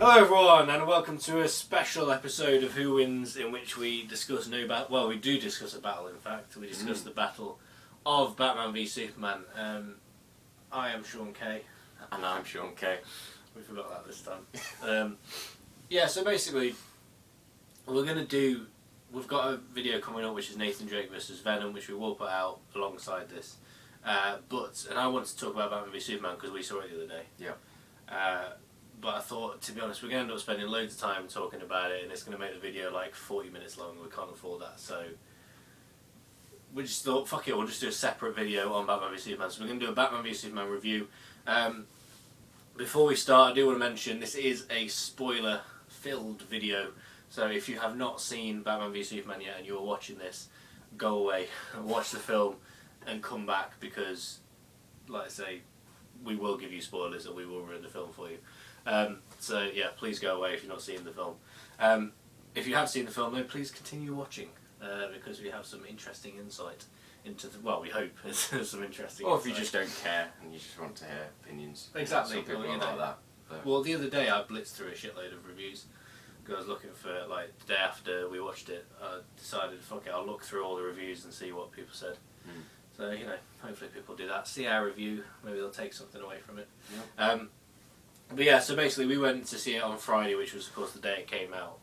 Hello everyone, and welcome to a special episode of Who Wins, in which we discuss new battle. Well, we do discuss a battle. In fact, we discuss the battle of Batman v Superman. I am Sean K, and I'm Sean K. We forgot that this time. Yeah, so basically, we've got a video coming up which is Nathan Drake versus Venom, which we will put out alongside this. And I want to talk about Batman v Superman because we saw it the other day. Yeah. But I thought, to be honest, we're going to end up spending loads of time talking about it, and it's going to make the video like 40 minutes long, and we can't afford that. So we just thought, fuck it, we'll just do a separate video on Batman v Superman. So we're going to do a Batman v Superman review. Before we start, I do want to mention this is a spoiler-filled video. So if you have not seen Batman v Superman yet and you're watching this, go away and watch the film and come back, because, like I say, we will give you spoilers and we will ruin the film for you. So yeah, please go away if you've not seen the film. If you have seen the film, though, please continue watching, because we have some interesting insight into the, well, we hope there's some interesting Or insight. if you just don't care and you just want to hear opinions. Exactly. Some people are like that. But. Well, the other day I blitzed through a shitload of reviews because I was looking for, like, the day after we watched it, I decided, fuck it, I'll look through all the reviews and see what people said. So, you know, hopefully people do that. See our review, maybe they'll take something away from it. Yep. But yeah, so basically we went to see it on Friday, which was of course the day it came out.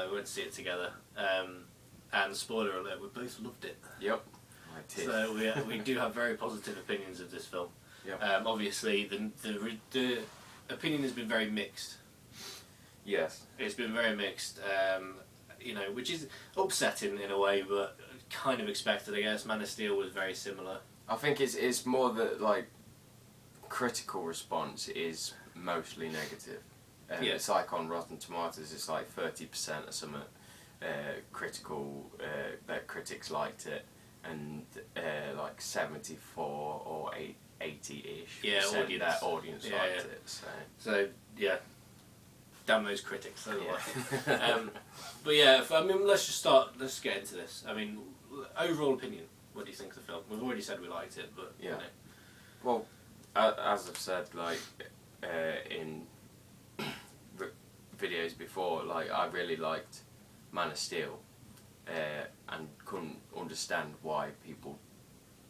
We went to see it together. And spoiler alert, we both loved it. Yep. I did. So we do have very positive opinions of this film. Yep. Obviously the opinion has been very mixed. Yes. It's been very mixed, you know, which is upsetting in a way, but kind of expected, I guess. Man of Steel was very similar. I think it's more that, like, critical response is mostly negative. Yeah. It's like on Rotten Tomatoes, it's like 30% or something critical, that critics liked it, and like 74 or 80-ish percent that audience liked it. So yeah, damn those critics. Yeah. But yeah, let's get into this. I mean, overall opinion. What do you think of the film? We've already said we liked it, but yeah. You know. Well, as I've said, like in videos before, like I really liked Man of Steel, and couldn't understand why people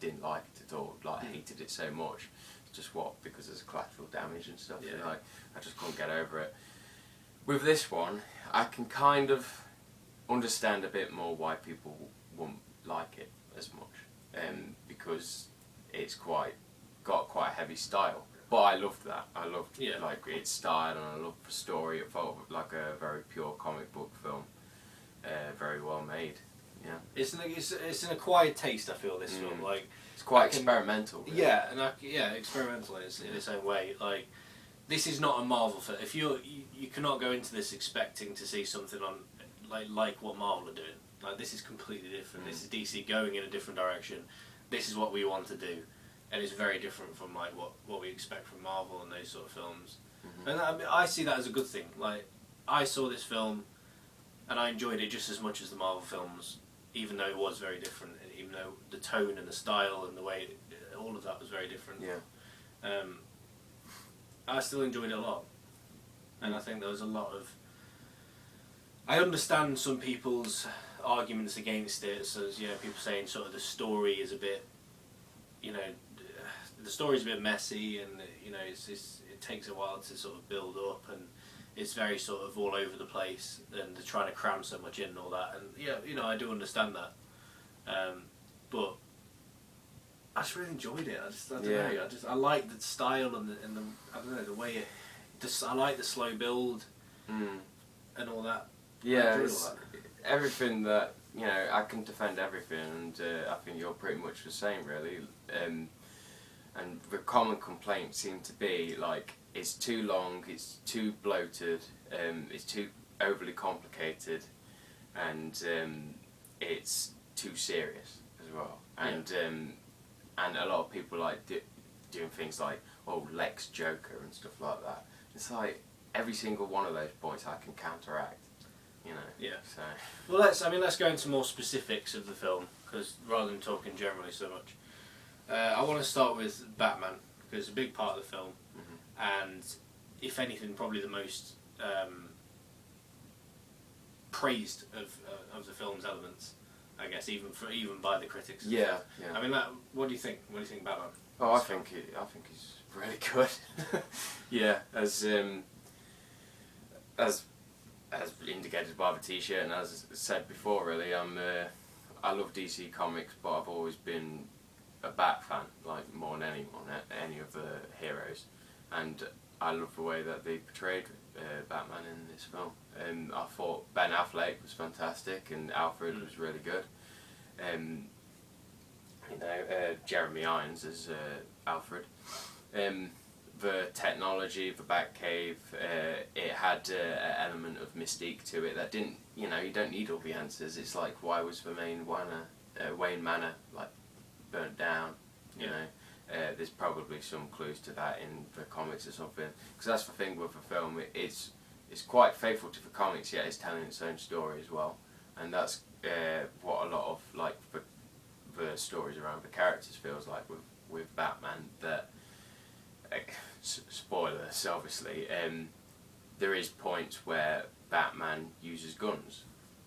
didn't like it at all. Like hated it so much. It's just because there's collateral damage and stuff. Yeah. And, like I just couldn't get over it. With this one, I can kind of understand a bit more why people won't like it as much, because it's got quite a heavy style. But I loved that. I loved like its style, and I loved the story. It felt like a very pure comic book film, very well made. Yeah, It's an acquired taste. I feel this film, like, it's quite experimental. Really. Yeah, and experimental in its own way. Like, this is not a Marvel film. If you cannot go into this expecting to see something on like what Marvel are doing. Like, this is completely different. This is DC going in a different direction. This is what we want to do, and it's very different from like what we expect from Marvel and those sort of films. And I see that as a good thing. Like, I saw this film, and I enjoyed it just as much as the Marvel films, even though it was very different, and even though the tone and the style and the way all of that was very different. Yeah. I still enjoyed it a lot, and I think there was a lot of. I understand some people's arguments against it, so people saying sort of the story is a bit, the story's a bit messy, and it takes a while to sort of build up, and it's very sort of all over the place, and they're trying to cram so much in and all that, and I do understand that, but I just really enjoyed it. I don't know. I like the style and the I don't know, the way it. I like the slow build and all that. Yeah, everything that I can defend everything, and I think you're pretty much the same, really. And the common complaints seem to be like it's too long, it's too bloated, it's too overly complicated, and it's too serious as well. And a lot of people like doing things like Lex Joker and stuff like that. It's like every single one of those points I can counteract. Yeah. So. Well, let's go into more specifics of the film, because rather than talking generally so much, I want to start with Batman, because it's a big part of the film, and if anything, probably the most praised of the film's elements, I guess, even by the critics. Yeah, yeah. I mean, what do you think? What do you think about Batman? Oh, I think he's really good. Yeah, as indicated by the T-shirt, and as said before, really, I love DC Comics, but I've always been a Bat fan, like more than any of the heroes, and I love the way that they portrayed Batman in this film. I thought Ben Affleck was fantastic, and Alfred was really good. Jeremy Irons as Alfred. The technology, the Batcave, it had an element of mystique to it that didn't, you don't need all the answers. It's like, why was the main Wayne Manor like burnt down? You know, there's probably some clues to that in the comics or something. Because that's the thing with the film. It's quite faithful to the comics, yet it's telling its own story as well. And that's what a lot of like the stories around the characters feels like with Batman. That spoilers, obviously. There is points where Batman uses guns,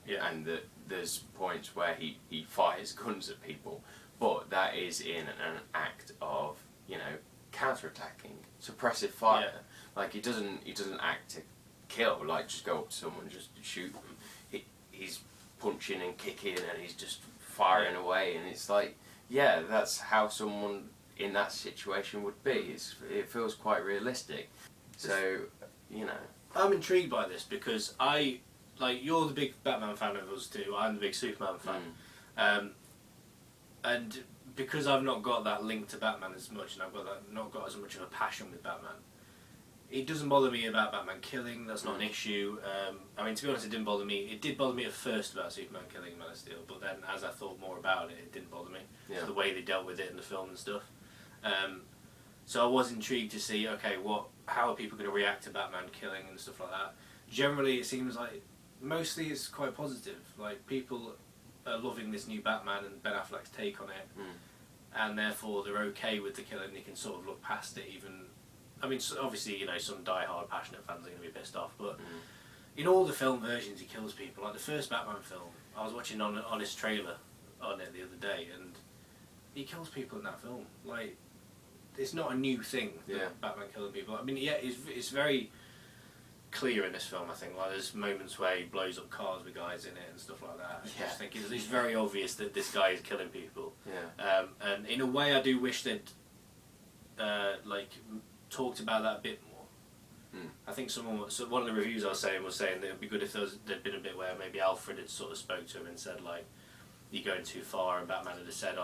and there's points where he fires guns at people, but that is in an act of counterattacking, suppressive fire. Like he doesn't act to kill, like just go up to someone, just shoot them. He's punching and kicking, and he's just firing away, and it's like, yeah, that's how someone in that situation would be. It feels quite realistic. So, I'm intrigued by this because you're the big Batman fan of us too. I'm the big Superman fan, and because I've not got that link to Batman as much, and I've not got as much of a passion with Batman, it doesn't bother me about Batman killing. That's not an issue. I mean, to be honest, it didn't bother me. It did bother me at first about Superman killing Man of Steel, but then as I thought more about it, it didn't bother me. Yeah. The way they dealt with it in the film and stuff. So I was intrigued to see, okay, how are people going to react to Batman killing and stuff like that. Generally, it seems like mostly it's quite positive. Like people are loving this new Batman and Ben Affleck's take on it, and therefore they're okay with the killing. They can sort of look past it. Even, I mean, obviously, some die-hard, passionate fans are going to be pissed off, but in all the film versions, he kills people. Like the first Batman film, I was watching on his trailer on it the other day, and he kills people in that film. Like, it's not a new thing, Batman killing people. I mean, it's very clear in this film, I think. Like, there's moments where he blows up cars with guys in it and stuff like that. I just think it's very obvious that this guy is killing people. Yeah. And in a way, I do wish they'd talked about that a bit more. I think one of the reviews I was saying that it would be good if there'd been a bit where maybe Alfred had sort of spoke to him and said, like, you're going too far, and Batman had said,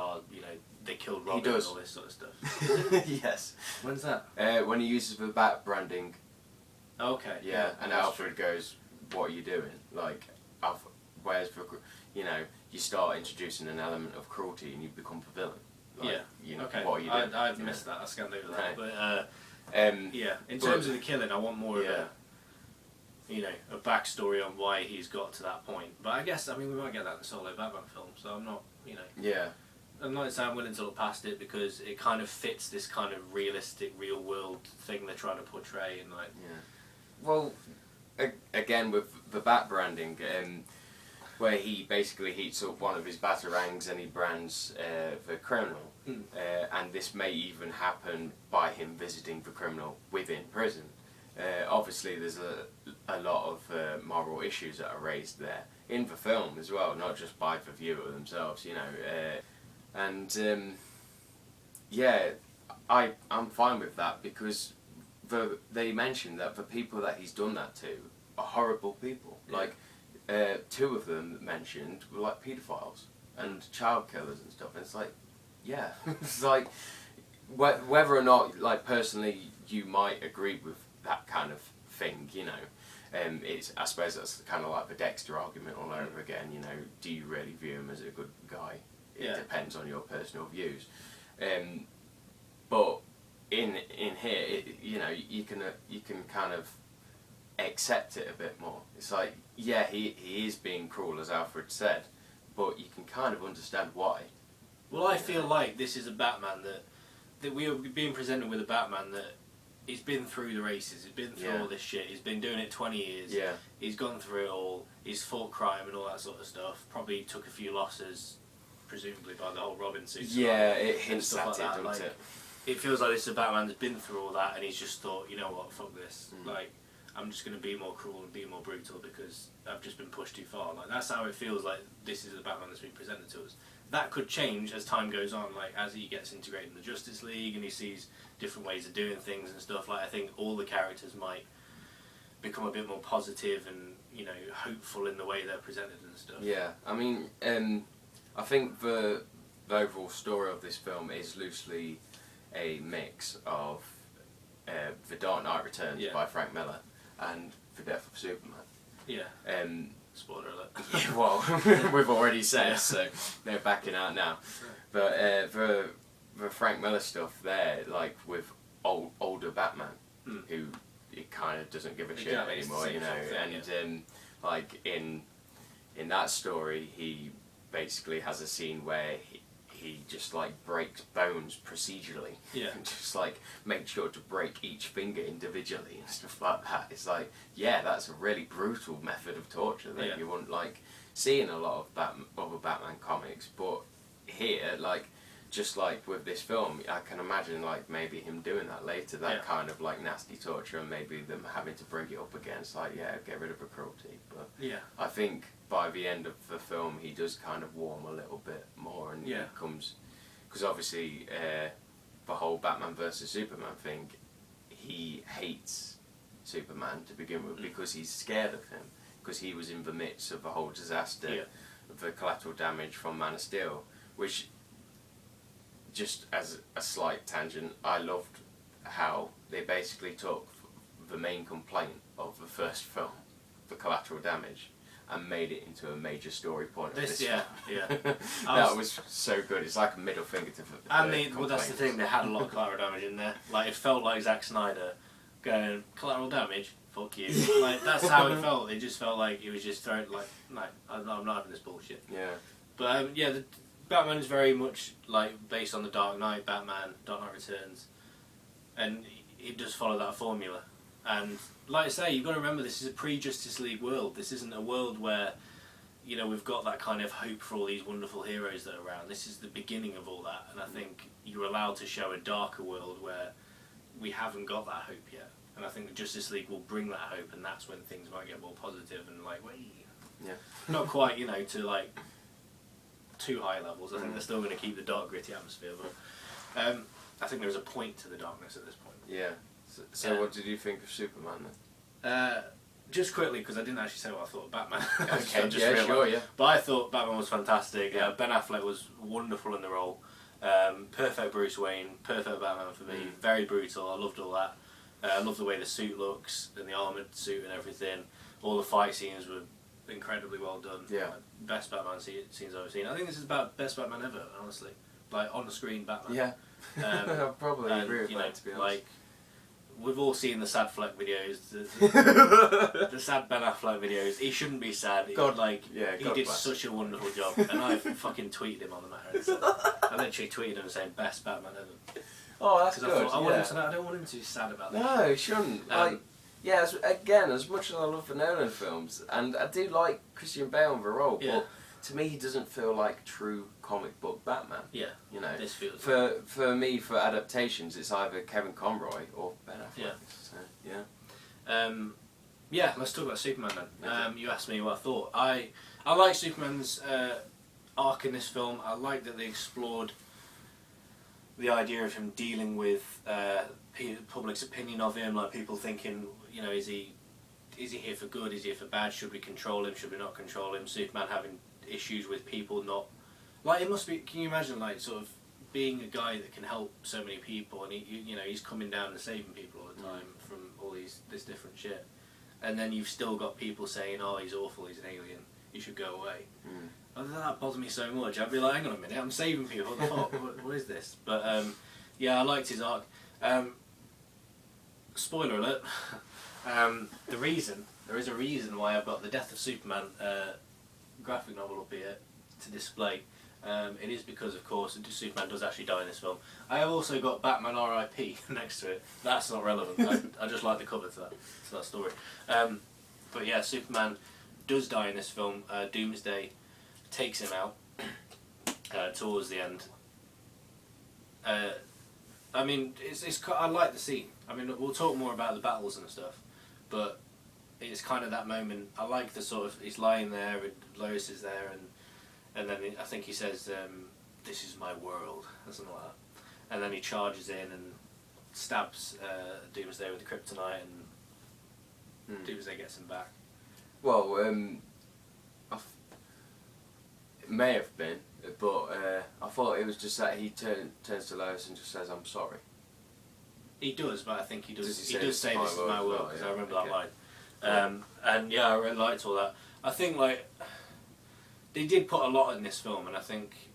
they killed Robin and all this sort of stuff. Yes. When's that? When he uses the bat branding. Okay. Yeah, and Alfred goes, what are you doing? Like, where's the, you start introducing an element of cruelty and you become the villain. Like, okay. What are you doing? I've missed that. I scanned over that. Right. But, in terms of the killing, I want more of a backstory on why he's got to that point. But I guess, we might get that in the solo Batman film, so I'm not, Yeah. I'm not saying I'm willing to look past it because it kind of fits this kind of realistic, real world thing they're trying to portray, and like. Yeah. Well, again with the bat branding, where he basically heats up one of his batarangs and he brands the criminal, and this may even happen by him visiting the criminal within prison. Obviously, there's a lot of moral issues that are raised there in the film as well, not just by the viewer themselves, and I'm fine with that because they mentioned that the people that he's done that to are horrible people. Yeah. Like, two of them mentioned were like paedophiles and child killers and stuff. And it's like, it's like whether or not, like, personally you might agree with that kind of thing, I suppose that's kind of like the Dexter argument all over again. Do you really view him as a good guy? It depends on your personal views. But in here, you can kind of accept it a bit more. It's like, he is being cruel, as Alfred said, but you can kind of understand why. Well, I feel like this is a Batman that we are being presented with a Batman that he's been through the races, he's been through all this shit, he's been doing it 20 years, he's gone through it all, he's fought crime and all that sort of stuff, probably took a few losses, presumably by the whole Robin suit. Yeah, it hints at like it, that. doesn't it? It feels like this is a Batman that's been through all that and he's just thought, you know what, fuck this. Like, I'm just going to be more cruel and be more brutal because I've just been pushed too far. Like, that's how it feels like this is the Batman that's been presented to us. That could change as time goes on, like as he gets integrated in the Justice League and he sees different ways of doing things and stuff. Like, I think all the characters might become a bit more positive and, you know, hopeful in the way they're presented and stuff. Yeah, I mean, I think the overall story of this film is loosely a mix of The Dark Knight Returns by Frank Miller and The Death of Superman. Yeah. Spoiler alert. Yeah, well, we've already said, so they're backing out now. But the Frank Miller stuff there, like with older Batman, who he kind of doesn't give a shit anymore, you know, and like in that story, he basically has a scene where he just like breaks bones procedurally. Yeah. And just like make sure to break each finger individually and stuff like that. It's like, yeah, that's a really brutal method of torture that you wouldn't like see in a lot of other Batman comics. But here, like, just like with this film, I can imagine like maybe him doing that later, that kind of like nasty torture, and maybe them having to bring it up again. It's like, yeah, get rid of the cruelty. But I think by the end of the film, he does kind of warm a little bit more, and it comes, because obviously the whole Batman versus Superman thing, he hates Superman to begin with because he's scared of him, because he was in the midst of the whole disaster, of the collateral damage from Man of Steel, which, just as a slight tangent, I loved how they basically took the main complaint of the first film, the collateral damage, and made it into a major story point. That was so good. It's like a middle finger to well, that's the thing. They had a lot of collateral damage in there. Like, it felt like Zack Snyder going, collateral damage, fuck you. Like, that's how it felt. It just felt like he was just throwing, like, no, I'm not having this bullshit. Yeah. But the Batman is very much like based on the Dark Knight Batman, Dark Knight Returns, and it does follow that formula. And like I say, you've got to remember, this is a pre-Justice League world. This isn't a world where, you know, we've got that kind of hope for all these wonderful heroes that are around. This is the beginning of all that, and I think you're allowed to show a darker world where we haven't got that hope yet. And I think the Justice League will bring that hope, and that's when things might get more positive and like, not quite, you know, to like too high levels. I think they're still going to keep the dark, gritty atmosphere, but I think there's a point to the darkness at this point. Yeah. So what did you think of Superman then? Just quickly, because I didn't actually say what I thought of Batman. Okay, sure. But I thought Batman was fantastic. Ben Affleck was wonderful in the role. Perfect Bruce Wayne, perfect Batman for me. Very brutal. I loved all that. I love the way the suit looks and the armoured suit and everything. All the fight scenes were incredibly well done. Yeah. Best Batman scenes I've ever seen. I think this is about best Batman ever, honestly. Like, on the screen Batman. Yeah. I probably agree with that, to be honest. Like, we've all seen the sad Fleck videos, the sad Ben Affleck videos. He shouldn't be sad. He did such a wonderful job, and I fucking tweeted him on the matter. I literally tweeted him saying best Batman ever. Oh, that's good. I don't want him to be sad about that. No, he shouldn't. As much as I love the Nolan films, and I do like Christian Bale in the role, but to me he doesn't feel like true comic book Batman. Yeah, you know. This feels for me, for adaptations, it's either Kevin Conroy or Ben Affleck. So, let's talk about Superman then. You asked me what I thought. I like Superman's arc in this film. I like that they explored the idea of him dealing with public's opinion of him, like people thinking, you know, is he here for good? Is he here for bad? Should we control him? Should we not control him? Superman having issues with people not, like, it must be. Can you imagine, like, sort of being a guy that can help so many people, and he's coming down and saving people all the time from all this different shit, and then you've still got people saying, oh, he's awful, he's an alien, he should go away. That bothered me so much. I'd be like, hang on a minute, I'm saving people. What the fuck? What is this? But I liked his arc. Spoiler alert. There is a reason why I've got the Death of Superman graphic novel up here to display. It is because, of course, Superman does actually die in this film. I have also got Batman R.I.P. next to it. That's not relevant. I just like the cover to that story. But yeah, Superman does die in this film. Doomsday takes him out towards the end. I mean, I like the scene. I mean, we'll talk more about the battles and stuff, but it's kind of that moment. I like the sort of, he's lying there and Lois is there, and then I think he says, "This is my world," or something like that. And then he charges in and stabs Doomsday with the kryptonite, and Doomsday gets him back. Well, it may have been, but I thought it was just that he turns to Lois and just says, "I'm sorry." He does, but I think he does. Does He does say, "This is my world," because I remember that line. And yeah, I really liked all that. I think like they did put a lot in this film, and I think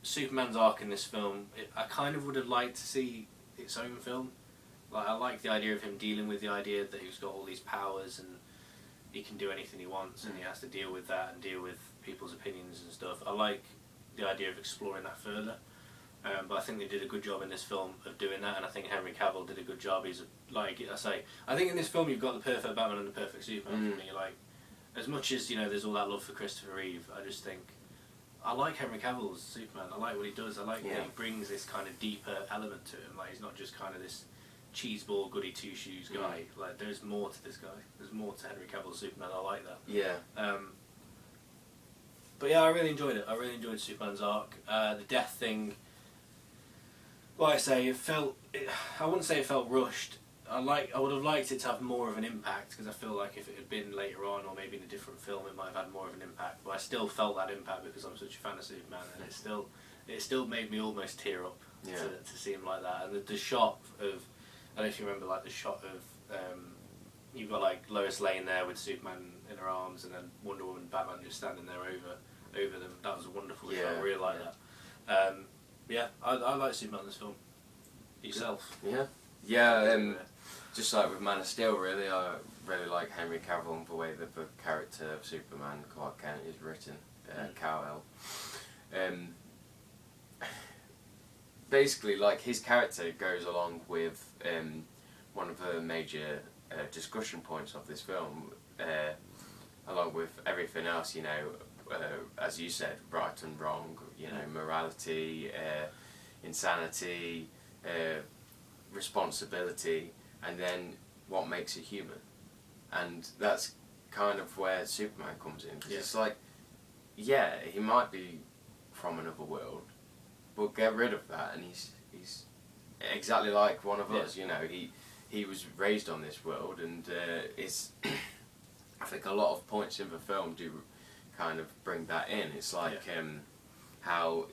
Superman's arc in this film, I kind of would have liked to see its own film. Like, I like the idea of him dealing with the idea that he's got all these powers and he can do anything he wants, and he has to deal with that and deal with people's opinions and stuff. I like the idea of exploring that further. But I think they did a good job in this film of doing that, and I think Henry Cavill did a good job. He's like I say, I think in this film you've got the perfect Batman and the perfect Superman for me. Like, as much as there's all that love for Christopher Reeve, I just think I like Henry Cavill's Superman. I like what he does. I like that he brings this kind of deeper element to him. Like, he's not just kind of this cheeseball goody two shoes guy. Like, there's more to this guy. There's more to Henry Cavill's Superman. I like that. Yeah. But yeah, I really enjoyed it. I really enjoyed Superman's arc. The death thing. Like I say, I wouldn't say it felt rushed. I would have liked it to have more of an impact, because I feel like if it had been later on or maybe in a different film, it might have had more of an impact. But I still felt that impact because I'm such a fan of Superman, and it still made me almost tear up to see him like that. And the shot of, I don't know if you remember, like the shot of you've got like Lois laying there with Superman in her arms, and then Wonder Woman and Batman just standing there over them. That was a wonderful shot. I really like that. Yeah, I like Superman in this film. Yourself? Yeah, just like with Man of Steel, really, I really like Henry Cavill and the way that the character of Superman, Clark Kent, is written, Kal-El. Basically, like, his character goes along with one of the major discussion points of this film, along with everything else, as you said, right and wrong, morality, insanity, responsibility, and then what makes it human. And that's kind of where Superman comes in, because it's like, yeah, he might be from another world, but get rid of that and he's exactly like one of us. He was raised on this world, and it's I think a lot of points in the film do kind of bring that in. It's like how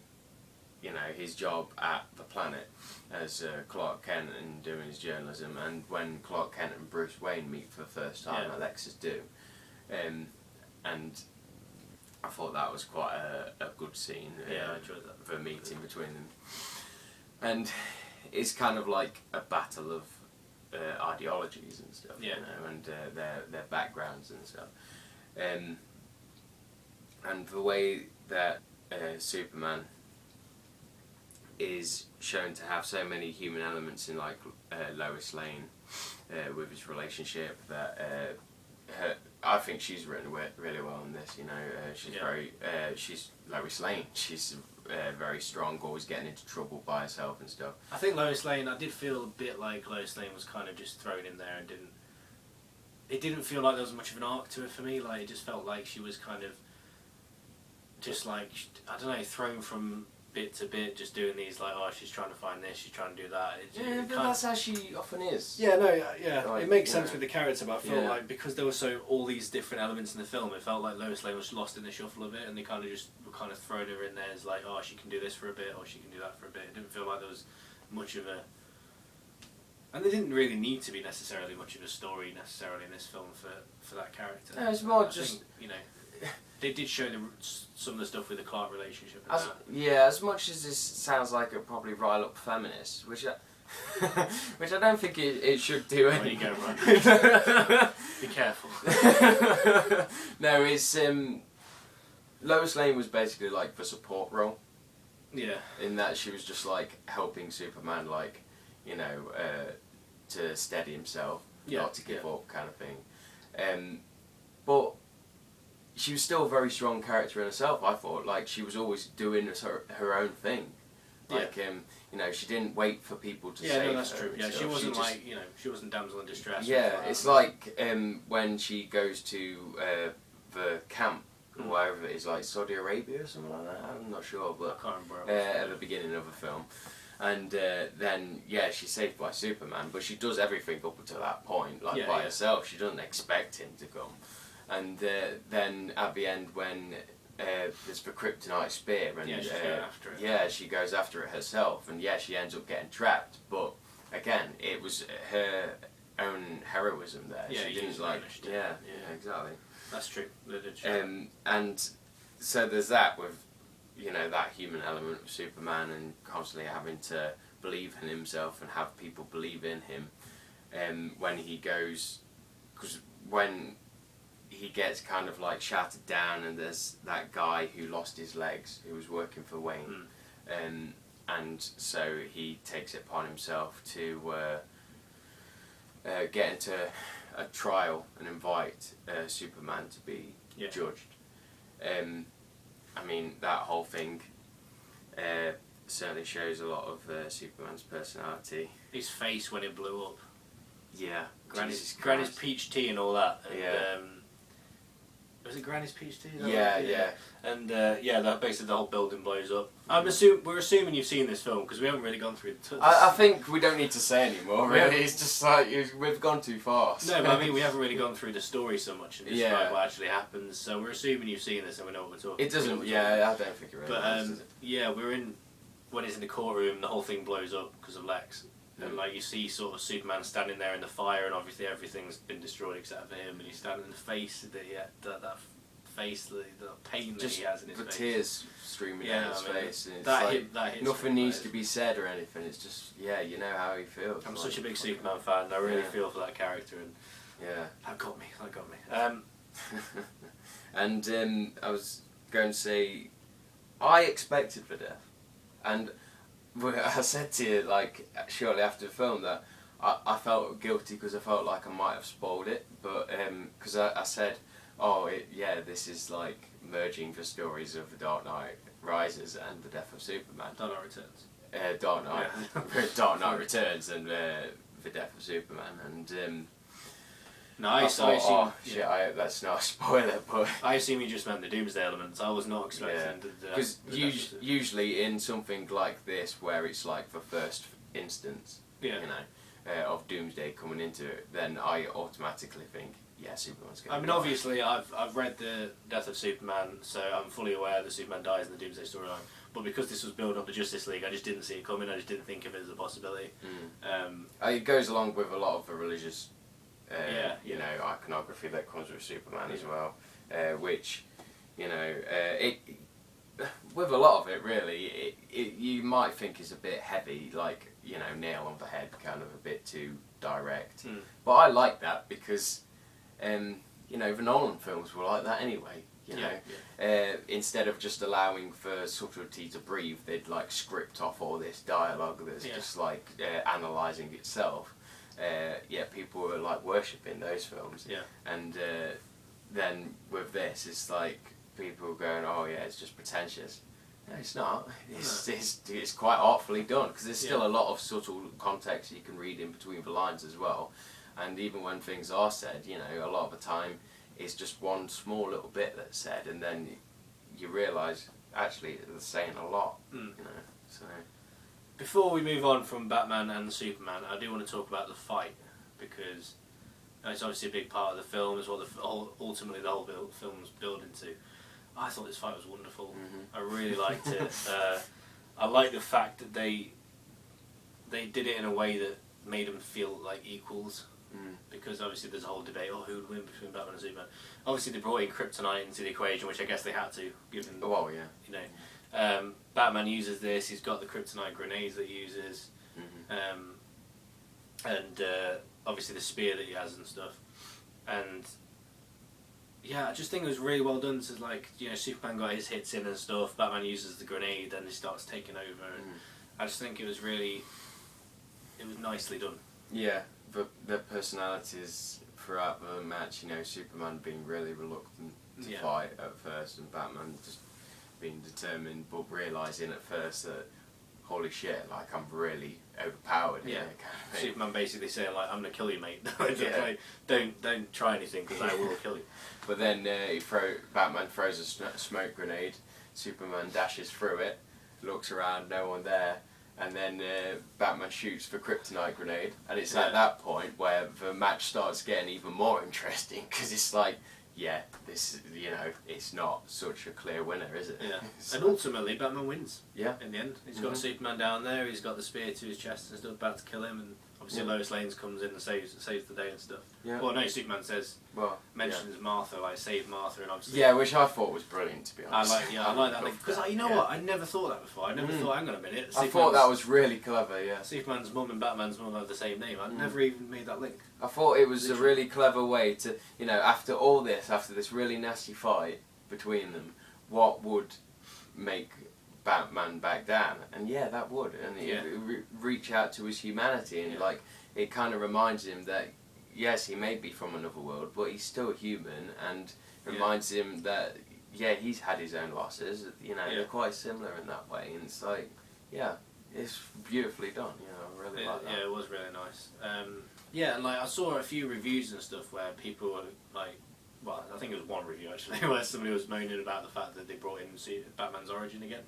his job at the Planet as Clark Kent and doing his journalism, and when Clark Kent and Bruce Wayne meet for the first time, Alexis do, and I thought that was quite a good scene. I enjoyed that. The meeting between them, and it's kind of like a battle of ideologies and stuff, and their backgrounds and stuff, and the way that Superman is shown to have so many human elements in, like Lois Lane with his relationship, that I think she's written really well in this. She's Lois Lane. She's very strong, always getting into trouble by herself and stuff. I think Lois Lane, I did feel a bit like Lois Lane was kind of just thrown in there and it didn't feel like there was much of an arc to it for me. Like, it just felt like she was kind of just like, I don't know, thrown from bit to bit, just doing these, like, oh, she's trying to find this, she's trying to do that. But that's how she often is. Yeah, like, it makes sense with the character, but I feel like because there were all these different elements in the film, it felt like Lois Lane was lost in the shuffle of it, and they kind of just were kind of throwing her in there as like, oh, she can do this for a bit, or she can do that for a bit. It didn't feel like there was much of a... And there didn't really need to be necessarily much of a story necessarily in this film for that character. No, it's more just... They did show some of the stuff with the Clark relationship. As much as this sounds like it'll probably rile up feminists, which I don't think it should do. There you go, right. Be careful. No, it's Lois Lane was basically like the support role. Yeah. In that she was just like helping Superman, like, you know, to steady himself, not to give up, kind of thing. But she was still a very strong character in herself. I thought, like, she was always doing her own thing. Like, you know, she didn't wait for people to save her. Yeah, that's true. Yeah, she wasn't like, you know, she wasn't damsel in distress. Yeah, it's like when she goes to the camp, or wherever it is, like Saudi Arabia or something like that. I'm not sure, but I can't remember. at the beginning of the film, and then she's saved by Superman, but she does everything up until that point, like by herself. She doesn't expect him to come, and then at the end when there's the kryptonite spear, and she's going after it. She goes after it herself, and she ends up getting trapped, but again, it was her own heroism there. Yeah, she didn't like. Yeah, exactly. That's true. And so there's that with, you know, that human element of Superman and constantly having to believe in himself and have people believe in him. When he goes, because when he gets kind of like shouted down, and there's that guy who lost his legs who was working for Wayne, and so he takes it upon himself to get into a trial and invite Superman to be judged. I mean, that whole thing certainly shows a lot of Superman's personality. His face when it blew up. Yeah. Granny's peach tea and all that. And, was it Granny's peach tea? Yeah. And that basically the whole building blows up. We're assuming you've seen this film because we haven't really gone through the. I think we don't need to say anymore. Really, it's just like we've gone too far. No, but I mean we haven't really gone through the story so much and describe what actually happens. So we're assuming you've seen this and we know what we're talking. It doesn't. I don't think it really. But we're in when it's in the courtroom. The whole thing blows up because of Lex. And like you see sort of Superman standing there in the fire, and obviously everything's been destroyed except for him, and he's standing in the face, that face, the pain that he has in his face. The tears streaming down his face. And it's that hits nothing needs to be said or anything, it's just, you know how he feels. I'm such a big Superman fan, and I really feel for that character, and that got me. And I was going to say, I expected the death, and I said to you, like, shortly after the film that I felt guilty because I felt like I might have spoiled it, but because I said, this is like merging the stories of The Dark Knight Rises and the death of Superman. Dark Knight Returns. Dark Knight Returns and the death of Superman, and nice. I hope that's not a spoiler, but I assume you just meant the Doomsday elements. I was not expecting because usually in something like this where it's like the first instance, you know, of Doomsday coming into it, then I automatically think, Superman's going to. I mean, obviously, I've read the death of Superman, so I'm fully aware that Superman dies in the Doomsday storyline. But because this was building up the Justice League, I just didn't see it coming. I just didn't think of it as a possibility. It goes along with a lot of the religious. You know, iconography that comes with Superman as well, which, you know, with a lot of it really, you might think is a bit heavy, like, you know, nail on the head, kind of a bit too direct. But I like that because, you know, the Nolan films were like that anyway. You know, instead of just allowing for subtlety to breathe, they'd like script off all this dialogue that's just like analysing itself. People were like worshipping those films. And then with this, it's like people going, it's just pretentious. No, it's not. It's quite artfully done because there's still a lot of subtle context you can read in between the lines as well. And even when things are said, you know, a lot of the time it's just one small little bit that's said, and then you realise actually they're saying a lot. You know, so. Before we move on from Batman and Superman, I do want to talk about the fight, because it's obviously a big part of the film. It's what ultimately the whole film's building to. I thought this fight was wonderful. I really liked it. I like the fact that they did it in a way that made them feel like equals, because obviously there's a whole debate, who would win between Batman and Superman. Obviously they brought in kryptonite into the equation, which I guess they had to, given you know. Batman uses this. He's got the kryptonite grenades that he uses, and obviously the spear that he has and stuff. And yeah, I just think it was really well done. To like, you know, Superman got his hits in and stuff. Batman uses the grenade, then he starts taking over. And I just think it was nicely done. Yeah, the personalities throughout the match. You know, Superman being really reluctant to fight at first, and Batman just being determined, but realizing at first that, holy shit, like I'm really overpowered. Yeah, kind of thing. Superman basically saying like, "I'm gonna kill you, mate. Like, don't try anything because I will kill you." But then Batman throws a smoke grenade. Superman dashes through it, looks around, no one there, and then Batman shoots the kryptonite grenade. And it's at that point where the match starts getting even more interesting, because it's like, yeah, this, you know, it's not such a clear winner, is it? Yeah. And ultimately, Batman wins. Yeah. In the end, he's got Superman down there. He's got the spear to his chest and stuff, about to kill him, and obviously Lois Lane comes in and saves the day and stuff. Yeah. Well, no, Superman mentions Martha, like save Martha, and obviously. Yeah, which I thought was brilliant, to be honest. I like that because you know what, I never thought that before. I never thought, hang on a minute. I thought that was really clever. Yeah. Superman's mum and Batman's mum have the same name. I never even made that link. I thought it was a really clever way to, you know, after this really nasty fight between them, what would make Batman back down? And yeah, that would, and reach out to his humanity, and like it kind of reminds him that yes, he may be from another world, but he's still human, and reminds him that he's had his own losses. You know, they're quite similar in that way, and it's like, it's beautifully done. You know, I really like that. Yeah, it was really nice. Yeah, and like I saw a few reviews and stuff where people were like, well, I think it was one review actually, where somebody was moaning about the fact that they brought in Batman's origin again,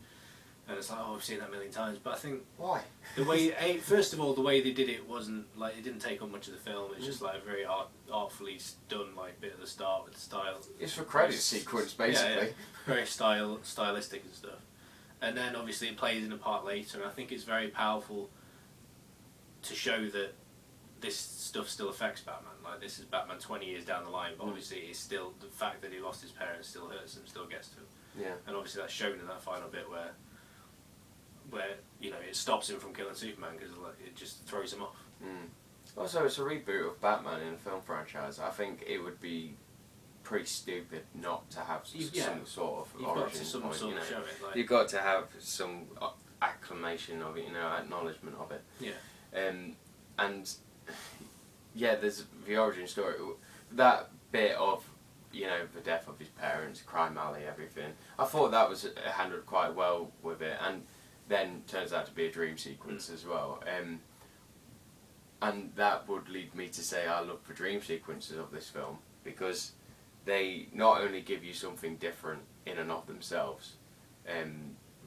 and it's like, oh, I've seen that a million times, but I think why the way first of all, the way they did it wasn't like, it didn't take up much of the film. It's just like a very artfully done like bit at the start with the style. It's for credit sequence basically. Very stylistic and stuff, and then obviously it plays in a part later, and I think it's very powerful to show that this stuff still affects Batman. Like, this is Batman 20 years down the line, but obviously it's still, the fact that he lost his parents still hurts him, still gets to him. Yeah. And obviously that's shown in that final bit where you know, it stops him from killing Superman because it just throws him off. Also, it's a reboot of Batman in a film franchise. I think it would be pretty stupid not to have some sort of origin point. Show it, like, you've got to have some acclamation of it, you know, acknowledgement of it. Yeah. And yeah, there's the origin story. That bit of, you know, the death of his parents, Crime Alley, everything. I thought that was handled quite well with it, and then turns out to be a dream sequence as well. And that would lead me to say I love the dream sequences of this film, because they not only give you something different in and of themselves,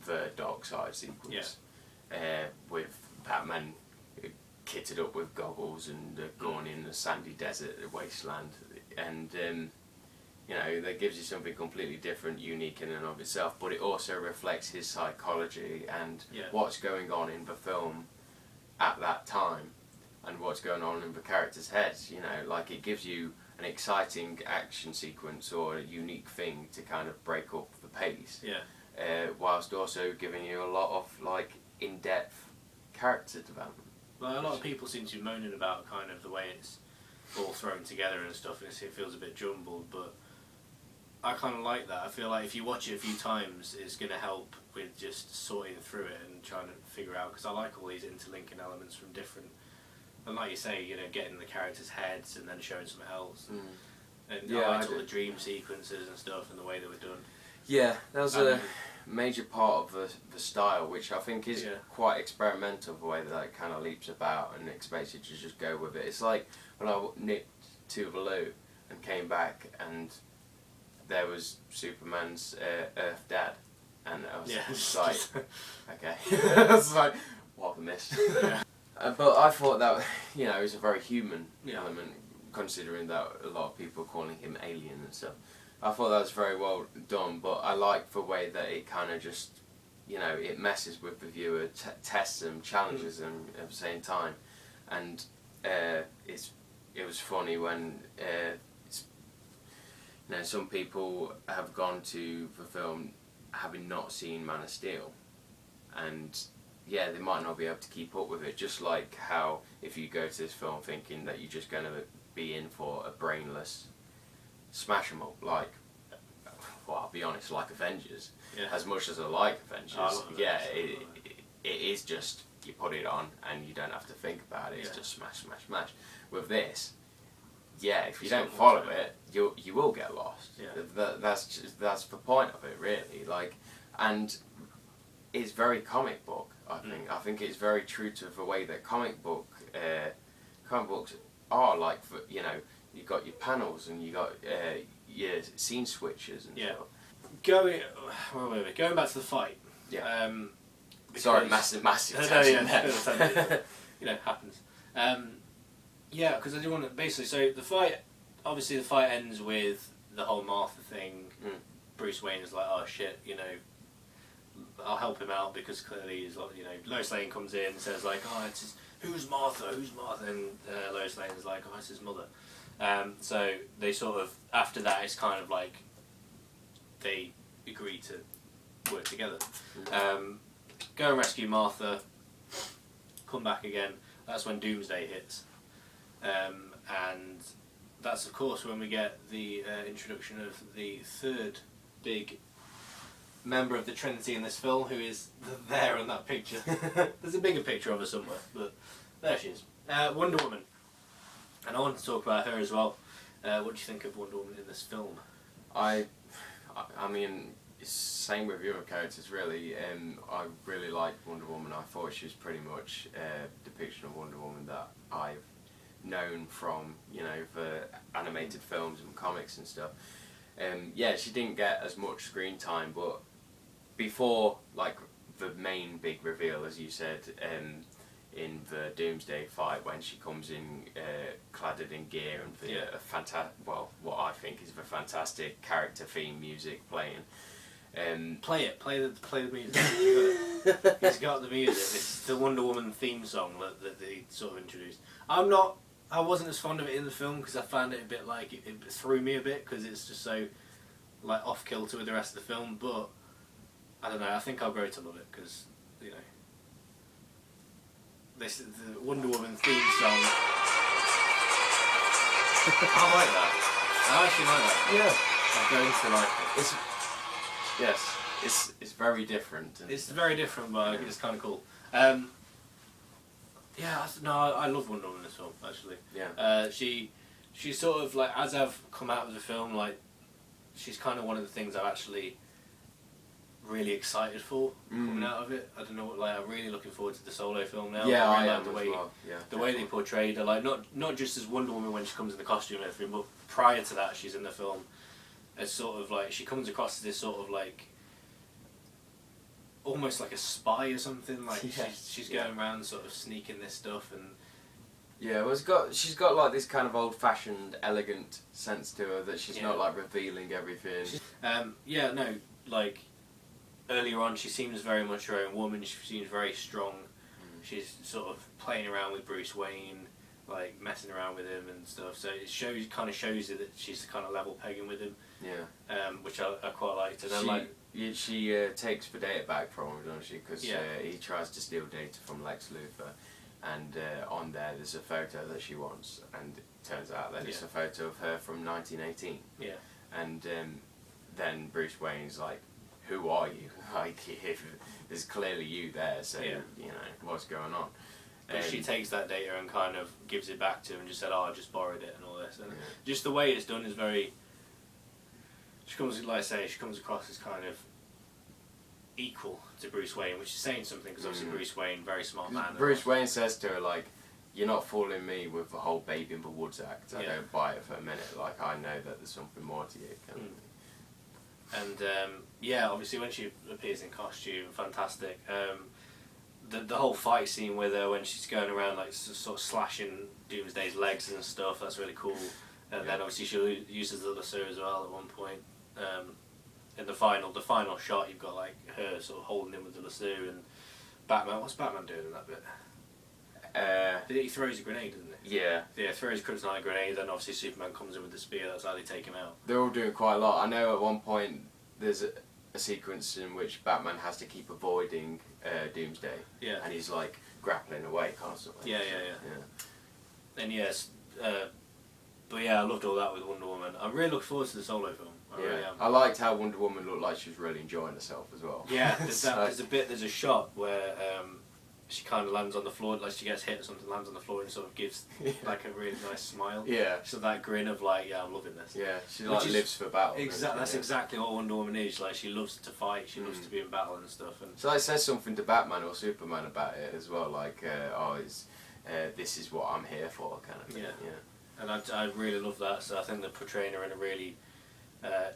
the Dark Side sequence, with Batman kitted up with goggles and gone in a sandy desert wasteland, and you know, that gives you something completely different, unique in and of itself, but it also reflects his psychology and what's going on in the film at that time, and what's going on in the characters' heads. You know, like, it gives you an exciting action sequence or a unique thing to kind of break up the pace, whilst also giving you a lot of like in-depth character development. Well, a lot of people seem to be moaning about kind of the way it's all thrown together and stuff, and it feels a bit jumbled, but I kind of like that. I feel like if you watch it a few times, it's going to help with just sorting through it and trying to figure out, because I like all these interlinking elements from different, and like you say, you know, getting the characters' heads and then showing something else. And I liked all the dream sequences and stuff and the way they were done. Yeah, that was a major part of the style, which I think is quite experimental, the way that it kind of leaps about and expects you to just go with it. It's like when I nipped to the loo and came back and there was Superman's Earth Dad, and I was just like, okay. I was like, what a miss. But I thought that, you know, it was a very human element, considering that a lot of people are calling him alien and stuff. I thought that was very well done, but I like the way that it kind of just, you know, it messes with the viewer, tests them, challenges them at the same time, and it was funny when you know, some people have gone to the film having not seen Man of Steel, and yeah, they might not be able to keep up with it, just like how if you go to this film thinking that you're just going to be in for a brainless smash 'em up like, well, I'll be honest, like Avengers. Yeah. As much as I like Avengers, I love yeah, Avengers. it is just, you put it on and you don't have to think about it. It's just smash, smash, smash. With this, yeah, if you don't follow it, you will get lost. Yeah. That's the point of it, really. Like, and it's very comic book. I think. I think it's very true to the way that comic books are. Like, you know, you got your panels and you got your scene switches and stuff. Going back to the fight. Yeah. Sorry, massive tangent there. You know, happens. Yeah, because I do want to basically. So the fight ends with the whole Martha thing. Bruce Wayne is like, oh shit, you know, I'll help him out because clearly he's like, you know, Lois Lane comes in and says like, oh, it's his, who's Martha, and Lois Lane is like, oh, it's his mother. So they sort of, after that, it's kind of like they agree to work together. Go and rescue Martha, come back again. That's when Doomsday hits. And that's of course when we get the introduction of the third big member of the Trinity in this film, who is there in that picture. There's a bigger picture of her somewhere, but there she is. Wonder Woman. And I want to talk about her as well. What do you think of Wonder Woman in this film? I mean, same with your characters really. I really liked Wonder Woman. I thought she was pretty much a depiction of Wonder Woman that I've known from, you know, the animated films and comics and stuff. Yeah, she didn't get as much screen time, but before, like, the main big reveal, as you said, in the Doomsday fight, when she comes in cladded in gear and the what I think is the fantastic character theme music playing. Play the music. He's got the music. It's the Wonder Woman theme song that they sort of introduced. I wasn't as fond of it in the film because I found it a bit like it threw me a bit because it's just so like off kilter with the rest of the film. But I don't know. I think I'll grow to love it because, you know, this is the Wonder Woman theme song. I like that. I actually like that. Yeah, I'm going to like it. It's very different. It's very different, but it's kind of cool. I love Wonder Woman in this film, actually. Yeah. She's sort of like, as I've come out of the film, like, she's kind of one of the things I'm actually really excited for coming out of it. I don't know, like, I'm really looking forward to the solo film now. Yeah, I really I like am the way, as well. Yeah, the way they portrayed her, like, not just as Wonder Woman when she comes in the costume and everything, but prior to that, she's in the film as sort of like, she comes across as this sort of like, almost like a spy or something. Like she's going around sort of sneaking this stuff and. Yeah, well, she's got like this kind of old-fashioned, elegant sense to her that she's not like revealing everything. Like earlier on, she seems very much her own woman. She seems very strong. She's sort of playing around with Bruce Wayne, like messing around with him and stuff. So it kind of shows you that she's kind of level pegging with him. Yeah. Which I quite liked. And then she takes the data back from him, doesn't she? Because he tries to steal data from Lex Luthor. And on there's a photo that she wants, and it turns out that it's a photo of her from 1918. Yeah. And then Bruce Wayne's like, "Who are you? Like, if there's clearly you there, so you know what's going on." But she takes that data and kind of gives it back to him and just said, "Oh, I just borrowed it," and all this. And just the way it's done is very. She comes, like I say, she comes across as kind of equal to Bruce Wayne, which is saying something because obviously Bruce Wayne, very smart man. Bruce Wayne says to her, like, "You're not fooling me with the whole baby in the woods act. I don't buy it for a minute. Like, I know that there's something more to you." And obviously when she appears in costume, fantastic. The whole fight scene with her when she's going around like sort of slashing Doomsday's legs and stuff, that's really cool. And then obviously she uses the lasso as well at one point. In the final shot, you've got like her sort of holding him with the lasso, and Batman. What's Batman doing in that bit? He throws a grenade, doesn't he? Yeah. Yeah, throws kryptonite grenade, then obviously Superman comes in with the spear. That's how they take him out. They're all doing quite a lot. I know at one point there's a sequence in which Batman has to keep avoiding Doomsday. Yeah. And he's like grappling away constantly. Yeah. And yes, But yeah, I loved all that with Wonder Woman. I'm really looking forward to the solo film. I really am. I liked how Wonder Woman looked like she was really enjoying herself as well. Yeah, there's a shot where she kind of lands on the floor, like she gets hit or something, lands on the floor and sort of gives like a really nice smile. Yeah. So that grin of like, yeah, I'm loving this. Yeah, she lives for battle. Exactly, that's exactly what Wonder Woman is. Like she loves to fight, she loves to be in battle and stuff. And so it says something to Batman or Superman about it as well, like, this is what I'm here for, kind of thing. Yeah. And I really love that. So I think they're portraying her in a really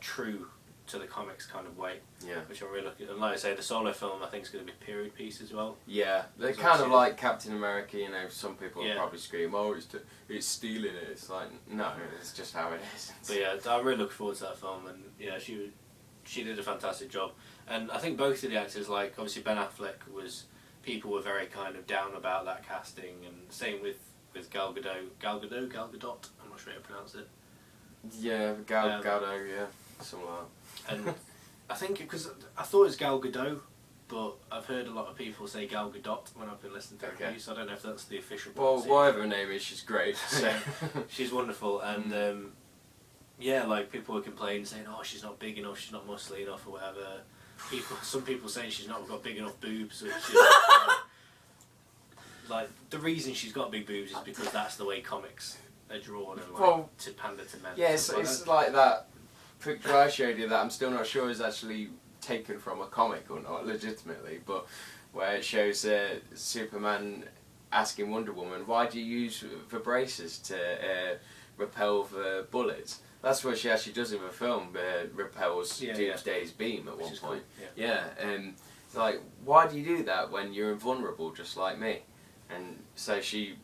true to the comics kind of way. Yeah. Which I'm really looking. And like I say, the solo film I think is going to be a period piece as well. Yeah, they're kind of like Captain America. You know, some people will probably scream, "Oh, it's stealing it." It's like, no, it's just how it is. But yeah, I really look forward to that film, and yeah, she did a fantastic job. And I think both of the actors, like obviously Ben Affleck, people were very kind of down about that casting, and same with Gal Gadot. Gal Gadot. I'm not sure how to pronounce it. Yeah, Gal Gadot. Yeah, something like that. And I think because I thought it was Gal Gadot, but I've heard a lot of people say Gal Gadot when I've been listening to reviews, so I don't know if that's the official pronunciation. Well, whatever her name is, she's great. So. She's wonderful, and yeah, like people were complaining, saying, "Oh, she's not big enough, she's not muscly enough, or whatever." Some people saying she's not got big enough boobs, which is like the reason she's got big boobs is because that's the way comics are drawn and like to pander to men. Yeah, it's like that picture I showed you that I'm still not sure is actually taken from a comic or not, legitimately, but where it shows Superman asking Wonder Woman, "Why do you use the braces to repel the bullets?" That's what she actually does in the film, repels Doomsday's beam at one point. Cool. Yeah, it's like, why do you do that when you're invulnerable just like me? And so she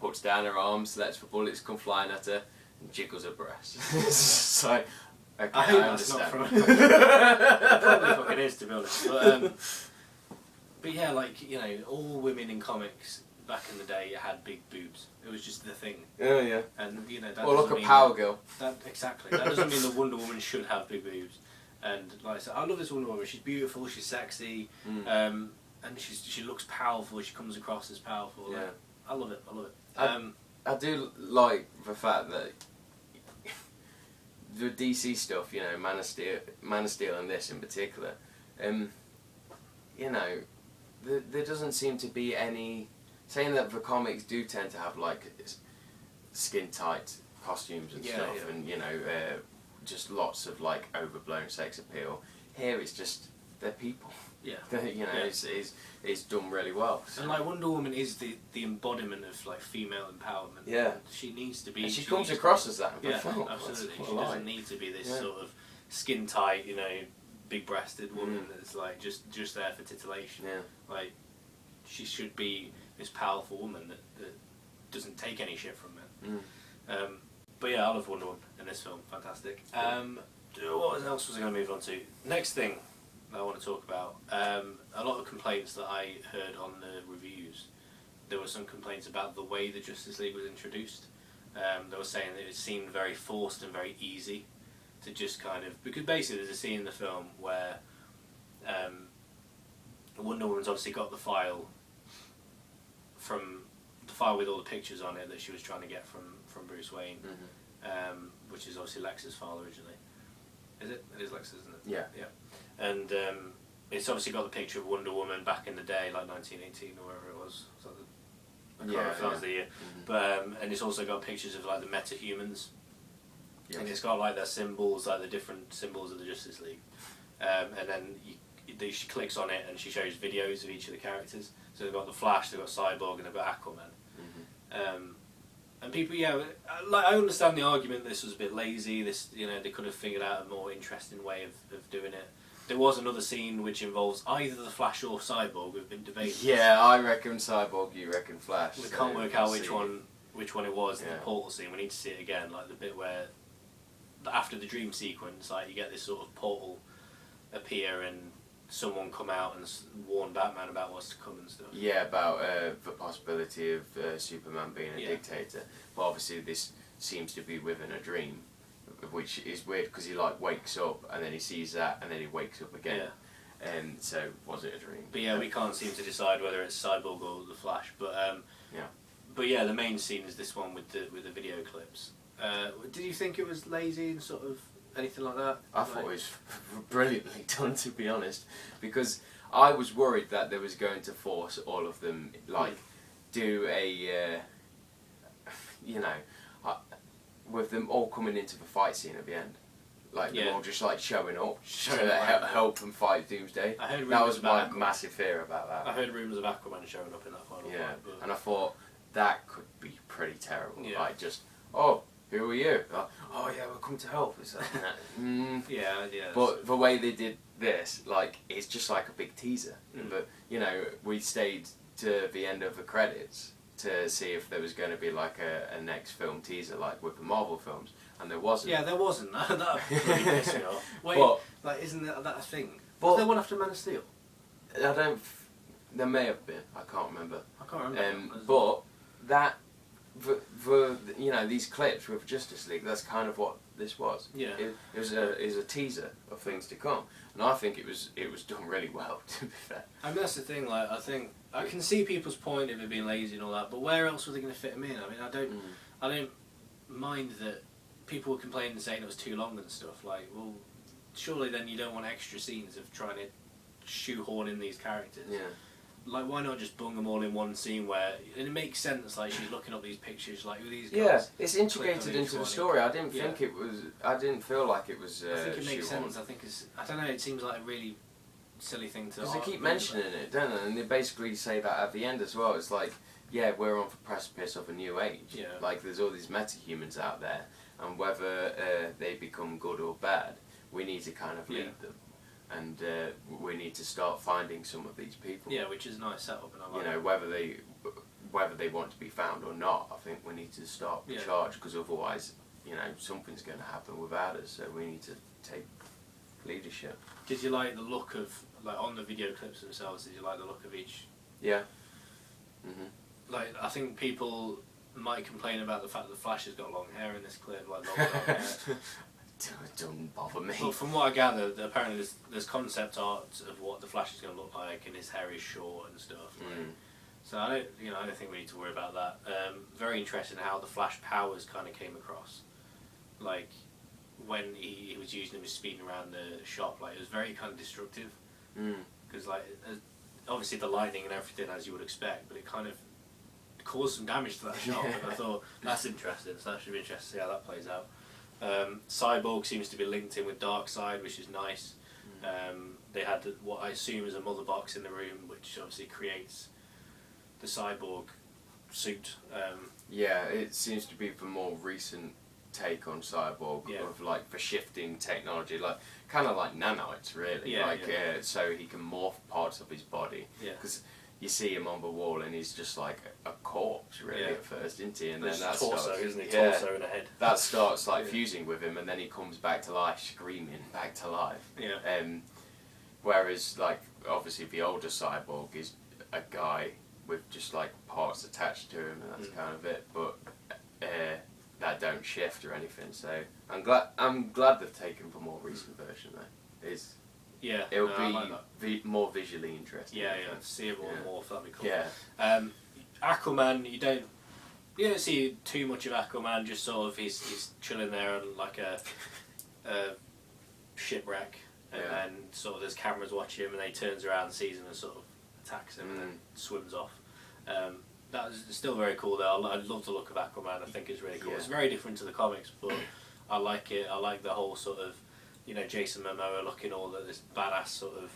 puts down her arms, lets the bullets come flying at her, and jiggles her breasts. It's like, okay, I understand. It probably fucking is, to be honest. But yeah, like, you know, all women in comics back in the day had big boobs. It was just the thing. Oh yeah. And you know, that well, look at Power Girl. Exactly. That doesn't mean that Wonder Woman should have big boobs. And like I said, I love this Wonder Woman. She's beautiful. She's sexy. And she looks powerful. She comes across as powerful. Yeah. Like, I love it. I love it. I do like the fact that the DC stuff, you know, Man of Steel and this in particular, you know, there doesn't seem to be any, saying that the comics do tend to have like skin tight costumes and stuff, and you know, just lots of like overblown sex appeal. Here it's just they're people. Yeah. You know, it's done really well. So. And like Wonder Woman is the embodiment of like female empowerment. Yeah. She needs to be. And she comes across as that. Yeah, absolutely. She doesn't need to be this sort of skin tight, you know, big breasted woman that's like just there for titillation. Yeah. Like she should be this powerful woman that doesn't take any shit from men. But yeah, I love Wonder Woman in this film. Fantastic. What else was I going to move on to? Next thing I want to talk about, a lot of complaints that I heard on the reviews. There were some complaints about the way the Justice League was introduced. They were saying that it seemed very forced and very easy to just kind of, because basically there's a scene in the film where Wonder Woman's obviously got the file with all the pictures on it that she was trying to get from Bruce Wayne, which is obviously Lex's file originally. Is it? It is Lex, isn't it? Yeah. Yeah. And it's obviously got the picture of Wonder Woman back in the day, like 1918 or whatever it was. So I can't remember if that was the year. But and it's also got pictures of like the metahumans. Yes. And it's got like their symbols, like the different symbols of the Justice League. And then she clicks on it and she shows videos of each of the characters. So they've got the Flash, they've got Cyborg, and they've got Aquaman. And people, like I understand the argument this was a bit lazy. This, you know, they could have figured out a more interesting way of doing it. There was another scene which involves either the Flash or Cyborg. We've been debating. Yeah, I reckon Cyborg. You reckon Flash. We can't work out which one it was. In the portal scene, we need to see it again. Like the bit where after the dream sequence, like you get this sort of portal appear and someone come out and warn Batman about what's to come and stuff. Yeah, about the possibility of Superman being a dictator. But obviously this seems to be within a dream, which is weird because he like wakes up and then he sees that and then he wakes up again. Yeah. So was it a dream? But yeah, we can't seem to decide whether it's Cyborg or the Flash. But But yeah, the main scene is this one with the video clips. Did you think it was lazy and sort of anything like that? I thought it was brilliantly done, to be honest, because I was worried that they was going to force all of them, like, do a, with them all coming into the fight scene at the end. Like, them all just, like, showing up to help them fight Doomsday. That was my massive fear about that. I heard rumours of Aquaman showing up in that final fight. But... and I thought, that could be pretty terrible. Yeah. Like, just, oh, who are you? Like, oh, yeah, we'll come to help. It's like, yeah. But the way they did this, like, it's just like a big teaser. But, we stayed to the end of the credits to see if there was going to be, like, a next film teaser, like with the Marvel films. And there wasn't. Yeah, there wasn't. That really pissed me off. Wait, like, isn't that a thing? Was there one after Man of Steel? I don't... There may have been. I can't remember. I can't remember. But that... these clips with Justice League, that's kind of what this was. Yeah. It was a teaser of things to come. And I think it was done really well, to be fair. I mean, that's the thing, like, I think... I can see people's point of it being lazy and all that, but where else were they going to fit them in? I mean, I don't mind that people were complaining and saying it was too long and stuff. Like, well, surely then you don't want extra scenes of trying to shoehorn in these characters. Yeah. Like, why not just bung them all in one scene where... And it makes sense, like, she's looking up these pictures, like, with these guys... Yeah, it's integrated into the story. I didn't think it was... I didn't feel like it was I think it makes sense. I think it's... I don't know, it seems like a really silly thing to... Because they keep mentioning it, don't they? And they basically say that at the end as well. It's like, yeah, we're on the precipice of a new age. Yeah. Like, there's all these meta-humans out there, and whether they become good or bad, we need to kind of lead them. And we need to start finding some of these people. Yeah, which is a nice setup, and I like whether they want to be found or not. I think we need to start the charge, because otherwise, something's going to happen without us. So we need to take leadership. Did you like the look of, like, on the video clips themselves? Did you like the look of each? Yeah. Like, I think people might complain about the fact that the Flash has got long hair in this clip, like long dark hair. It doesn't bother me. But from what I gather, apparently there's concept art of what the Flash is going to look like, and his hair is short and stuff. Like. So I don't think we need to worry about that. Very interesting how the Flash powers kind of came across. Like, when he was using them, as speeding around the shop, like, it was very kind of destructive. Because like, obviously the lightning and everything, as you would expect, but it kind of caused some damage to that shop. And I thought, that's interesting. So that should be interesting to see how that plays out. Cyborg seems to be linked in with Darkseid, which is nice. They had what I assume is a mother box in the room, which obviously creates the Cyborg suit. Yeah, it seems to be the more recent take on Cyborg of like the shifting technology, like kind of like nanoids, really. So he can morph parts of his body. Because you see him on the wall and he's just like a corpse, really, at first, isn't he? And then that torso, starts, isn't he? Torso and a head. That starts like fusing with him, and then he comes back to life, screaming back to life. Whereas, like, obviously the older Cyborg is a guy with just like parts attached to him, and that's kind of it. But that don't shift or anything. So I'm glad they've taken the more recent version though. It'll be more visually interesting. See it more, that'd be cool. Aquaman, you don't see too much of Aquaman. Just sort of he's chilling there on like a shipwreck, and then sort of there's cameras watching him, and he turns around and sees him and sort of attacks him and then swims off. That is still very cool though. I love the look of Aquaman. I think it's really cool. It's very different to the comics, but I like it. I like the whole sort of, Jason Momoa looking all this badass sort of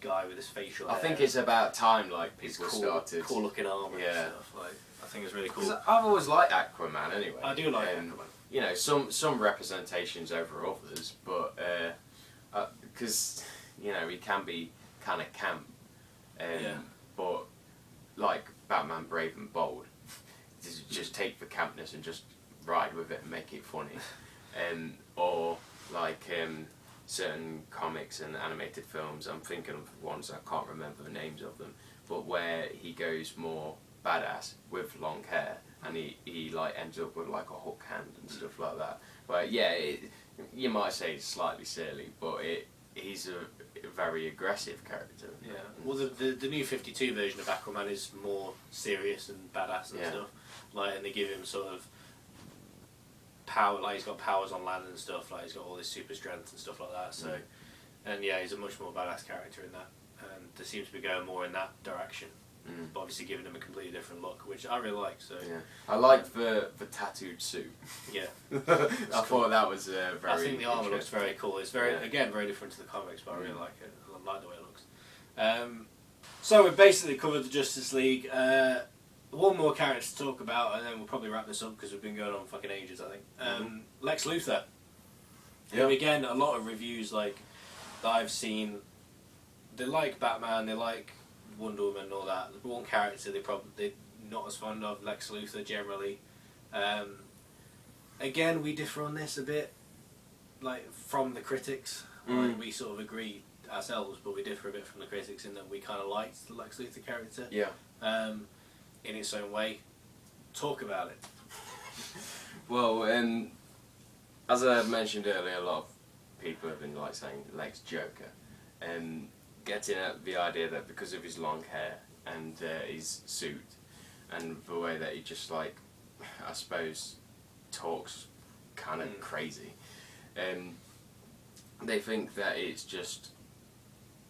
guy with his facial hair. I think it's about time, like, people started... cool looking armour and stuff. Like, I think it's really cool. I've always liked Aquaman anyway. I do like Aquaman. Some representations over others, but... Because, he can be kind of camp. But, like, Batman Brave and Bold, just take the campness and just ride with it and make it funny. Or, like, certain comics and animated films, I'm thinking of ones, I can't remember the names of them, but where he goes more badass with long hair, and he like ends up with like a hook hand and stuff like that. But you might say it's slightly silly, but he's a very aggressive character. Yeah. Well, the new 52 version of Aquaman is more serious and badass and stuff. Like, and they give him sort of power, like he's got powers on land and stuff, like he's got all this super strength and stuff like that. So, and yeah, he's a much more badass character in that, and they seem to be going more in that direction. But obviously giving him a completely different look, which I really like. So yeah, I like the tattooed suit. Yeah, I thought that was very. I think the armor looks very cool. It's very again very different to the comics, but I really like it. I like the way it looks. So we've basically covered the Justice League. One more character to talk about, and then we'll probably wrap this up because we've been going on fucking ages. I think Lex Luthor. Yeah. Again, a lot of reviews like that I've seen. They like Batman. They like Wonder Woman and all that. The one character they're not as fond of, Lex Luthor generally. Again, we differ on this a bit, like from the critics. Like, we sort of agree ourselves, but we differ a bit from the critics in that we kind of liked the Lex Luthor character. Yeah. In its own way. Talk about it. Well, as I mentioned earlier, a lot of people have been like saying Lex Joker, getting at the idea that because of his long hair and his suit and the way that he just like, I suppose, talks kind of crazy, they think that it's just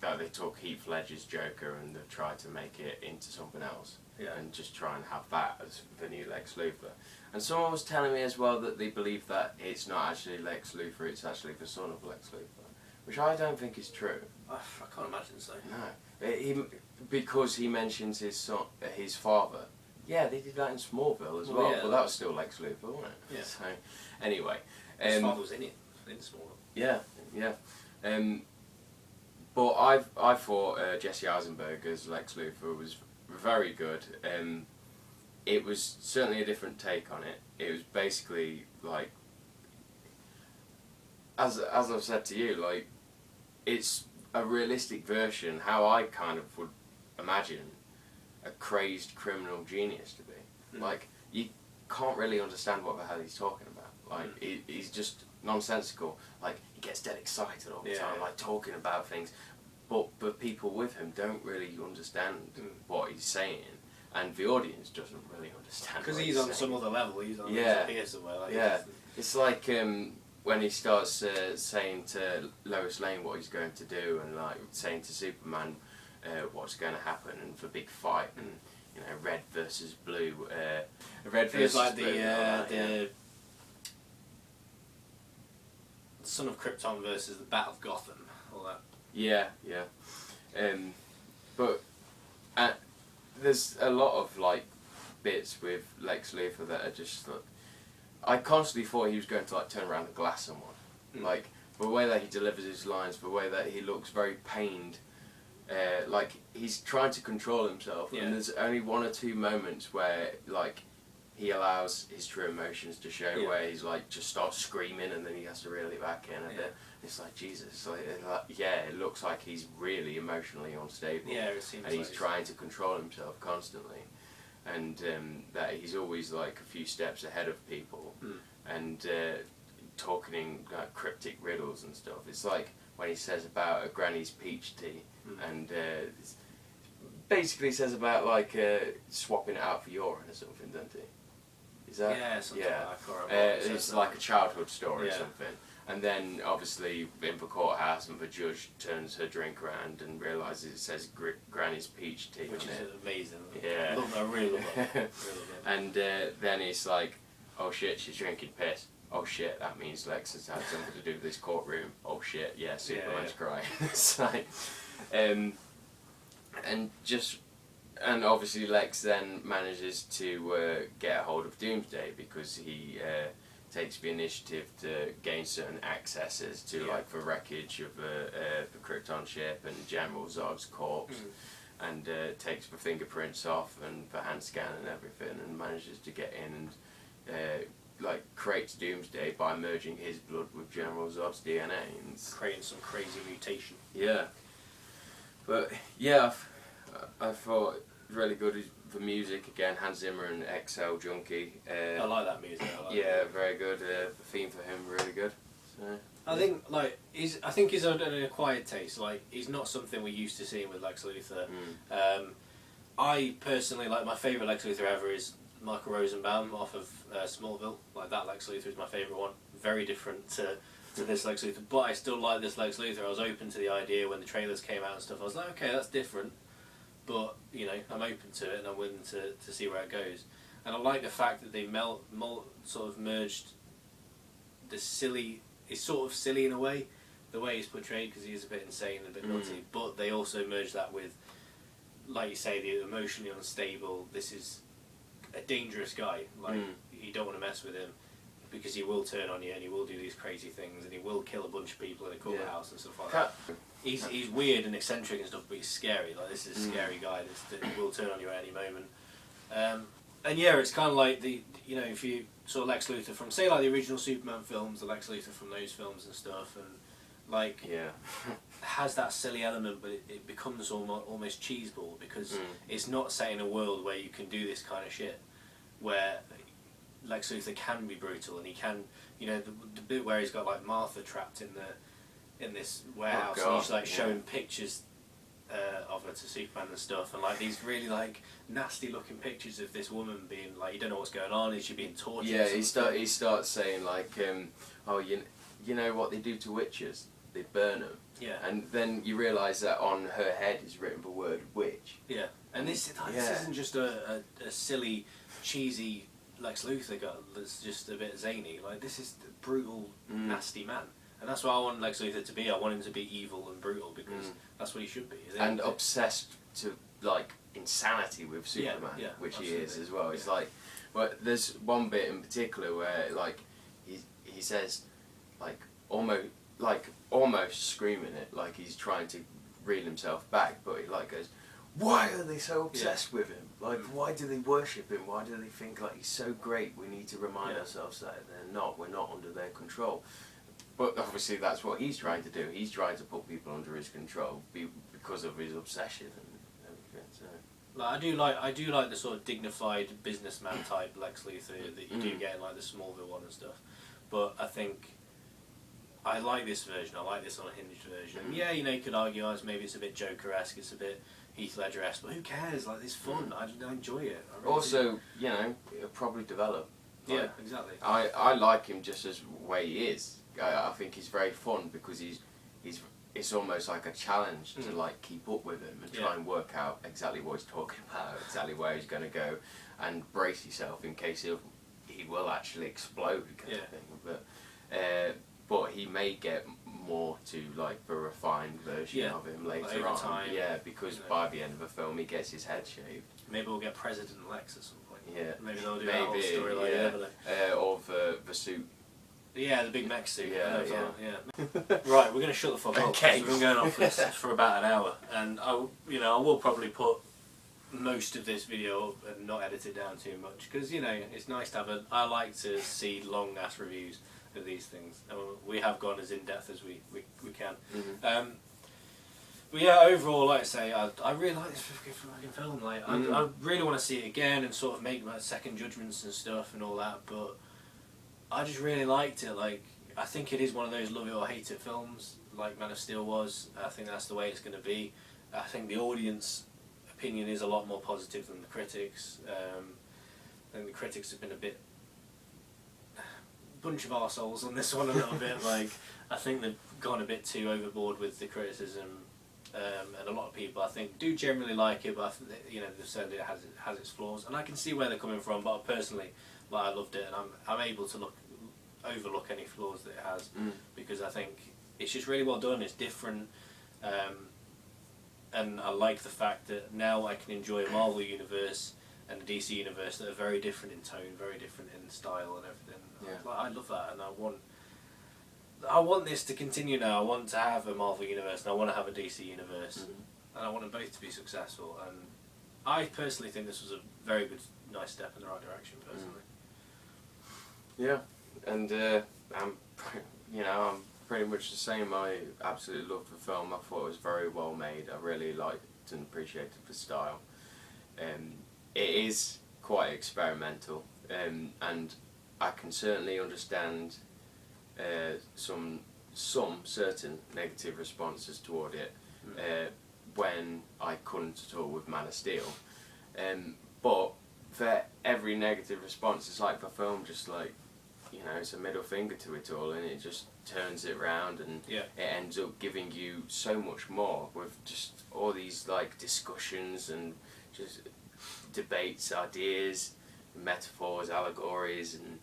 that they took Heath Ledger's Joker and they've tried to make it into something else. Yeah. And just try and have that as the new Lex Luthor. And someone was telling me as well that they believe that it's not actually Lex Luthor, it's actually the son of Lex Luthor, which I don't think is true. I can't imagine so. No, because he mentions his son, his father. Yeah, they did that in Smallville as well, but that was still Lex Luthor, wasn't it? Yeah. So, anyway, his father was in it, in Smallville. Yeah, yeah. But I thought Jesse Eisenberg as Lex Luthor was very good. It was certainly a different take on it. It was basically like, as I've said to you, like, it's a realistic version, how I kind of would imagine a crazed criminal genius to be. Like, you can't really understand what the hell he's talking about. Like, he's just nonsensical. Like, he gets dead excited all the time, like talking about things. But people with him don't really understand what he's saying, and the audience doesn't really understand. Because he's on some other level. He's on here somewhere. Like it's like when he starts saying to Lois Lane what he's going to do, and like saying to Superman what's going to happen, and the big fight, and you know, red versus blue. Red versus like blue. the Son of Krypton versus the Bat of Gotham. All that. Yeah, yeah. But there's a lot of like bits with Lex Luthor that are just like, I constantly thought he was going to like turn around and glass someone. Like the way that he delivers his lines, the way that he looks very pained, like he's trying to control himself, and there's only one or two moments where like he allows his true emotions to show, where he's like just starts screaming and then he has to reel it back in a bit. It's like, Jesus, it looks like he's really emotionally unstable. Yeah, it seems and he's like trying to control himself constantly, and that he's always like a few steps ahead of people, and talking like cryptic riddles and stuff. It's like when he says about a granny's peach tea, and basically says about like swapping it out for urine or something, doesn't he? Is that something like that? It's like a childhood story or something. And then, obviously, in the courthouse, and the judge turns her drink around and realises it says Granny's peach tea. Which is amazing. Yeah. I really love that. And then it's like, oh shit, she's drinking piss. Oh shit, that means Lex has had something to do with this courtroom. Oh shit, yeah, Superman's crying. It's like, and obviously Lex then manages to get a hold of Doomsday because he takes the initiative to gain certain accesses to like the wreckage of the Krypton ship and General Zod's corpse, and takes the fingerprints off and the hand scan and everything, and manages to get in and like creates Doomsday by merging his blood with General Zod's DNA and creating some crazy mutation. Yeah, but yeah, I thought really good. The music again, Hans Zimmer and XL Junkie. I like that music. Very good. The theme for him really good. So, I think he's an acquired taste. Like, he's not something we're used to seeing with Lex Luthor. I personally, like, my favourite Lex Luthor ever is Michael Rosenbaum off of Smallville. Like that Lex Luthor is my favourite one. Very different to this Lex Luthor, but I still like this Lex Luthor. I was open to the idea when the trailers came out and stuff. I was like, okay, that's different, but you know, I'm open to it and I'm willing to see where it goes. And I like the fact that they sort of merged the silly. It's sort of silly in a way, the way he's portrayed, because he is a bit insane and a bit nutty. But they also merged that with, like you say, the emotionally unstable. This is a dangerous guy. Like you don't want to mess with him, because he will turn on you and he will do these crazy things and he will kill a bunch of people in a courthouse and stuff like that. He's weird and eccentric and stuff, but he's scary. Like this is a scary guy that will turn on you at any moment. And yeah, it's kind of like if you saw Lex Luthor from say like the original Superman films, the Lex Luthor from those films and stuff, and like has that silly element, but it becomes almost cheeseball because it's not set in a world where you can do this kind of shit, where Lex Luthor can be brutal and he can, the bit where he's got like Martha trapped in this warehouse and he's like showing pictures of her to Superman and stuff, and like these really like nasty looking pictures of this woman being like, you don't know what's going on, is she being tortured? Yeah, he starts saying like, oh, you know what they do to witches? They burn them. Yeah. And then you realise that on her head is written the word witch. Yeah. And this isn't just a silly, cheesy Lex Luthor guy that's just a bit zany. Like this is the brutal, nasty man. And that's what I want Lex Luthor to be. I want him to be evil and brutal because that's what he should be. And obsessed to like insanity with Superman, which absolutely. He is as well. It's like, well, there's one bit in particular where like he says like almost screaming it, like he's trying to reel himself back, but he like goes, why are they so obsessed with him? Like, why do they worship him? Why do they think like he's so great? We need to remind ourselves that they're not. We're not under their control. But obviously that's what he's trying to do. He's trying to put people under his control because of his obsession and everything. So. Like, I do like the sort of dignified businessman type Lex Luthor that you do get in like the Smallville one and stuff. But I think I like this version. I like this unhinged version. And yeah, you could argue maybe it's a bit Joker-esque, it's a bit Heath Ledger-esque, but who cares? Like, it's fun. I enjoy it. I really also, it'll probably develop. Like, yeah, exactly. I like him just as the way he is. I think he's very fun because it's almost like a challenge to like keep up with him and try and work out exactly what he's talking about, exactly where he's going to go, and brace yourself in case he will actually explode kind of thing. But he may get more to like the refined version of him later on. Time, because by the end of the film he gets his head shaved. Maybe we'll get President Lex at some point. Yeah. Maybe they'll do that whole storyline. Or the suit. Yeah, the big mech suit. Yeah. Right, we're going to shut the fuck up. Okay. We've been going on for about an hour, and I will probably put most of this video up and not edit it down too much because it's nice to have I like to see long ass reviews of these things. We have gone as in depth as we can. But yeah, overall, like I say, I really like this fucking film. Like, I really want to see it again and sort of make my second judgments and stuff and all that. But I just really liked it. Like, I think it is one of those love it or hate it films, like Man of Steel was. I think that's the way it's going to be. I think the audience opinion is a lot more positive than the critics. I think the critics have been a bunch of arseholes on this one a little bit. Like, I think they've gone a bit too overboard with the criticism. And a lot of people, I think, do generally like it, but they've said it has its flaws, and I can see where they're coming from. But personally, I loved it, and I'm able to overlook any flaws that it has because I think it's just really well done. It's different, and I like the fact that now I can enjoy a Marvel universe and a DC universe that are very different in tone, very different in style and everything. Yeah. I love that, and I want this to continue now. I want to have a Marvel universe and I want to have a DC universe, and I want them both to be successful. And I personally think this was a very good, nice step in the right direction. Personally, yeah, and I'm pretty much the same. I absolutely loved the film. I thought it was very well made. I really liked and appreciated the style. It is quite experimental, and I can certainly understand some certain negative responses toward it when I couldn't at all with Man of Steel. But for every negative response, it's like the film just like, you know, it's a middle finger to it all, and it just turns it round, and Yeah. it ends up giving you so much more with just all these like discussions and just debates, ideas, metaphors, allegories, and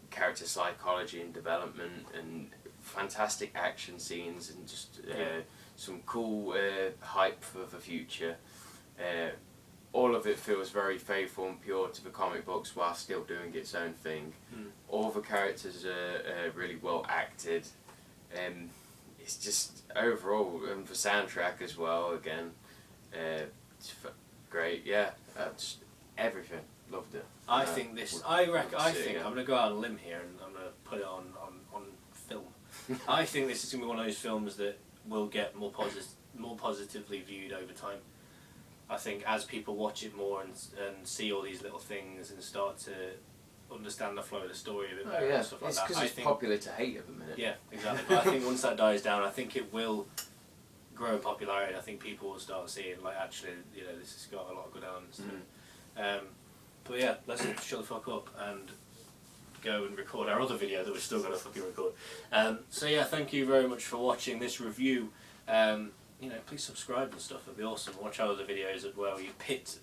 character psychology and development, and fantastic action scenes, and just some cool hype for the future. All of it feels very faithful and pure to the comic books while still doing its own thing. All the characters are really well acted. It's just overall, and the soundtrack as well, again, it's great. Yeah, just everything. Loved it. I think this. I think I'm gonna go out on a limb here, and I'm gonna put it on film. I think this is gonna be one of those films that will get more positively viewed over time. I think as people watch it more and see all these little things and start to understand the flow of the story a bit better and stuff like that. It's because it's popular to hate at the minute. Yeah, exactly. But I think once that dies down, I think it will grow in popularity. I think people will start seeing, like, actually, you know, this has got a lot of good elements to it. But yeah, let's shut the fuck up and go and record our other video that we're still going to fucking record. So yeah, thank you very much for watching this review. You know, please subscribe and stuff. It'd be awesome. Watch our other videos where we pit,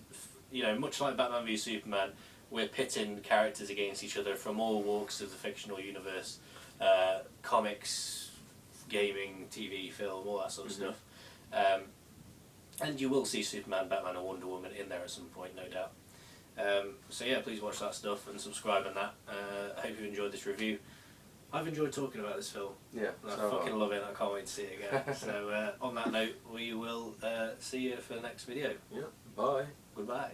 you know, much like Batman v Superman, we're pitting characters against each other from all walks of the fictional universe, comics, gaming, TV, film, all that sort of stuff. And you will see Superman, Batman and Wonder Woman in there at some point, no doubt. So yeah, please watch that stuff and subscribe and that. I hope you enjoyed this review. I've enjoyed talking about this film. Yeah, I fucking love it. I can't wait to see it again. So on that note, we will see you for the next video. Yeah, bye. Goodbye.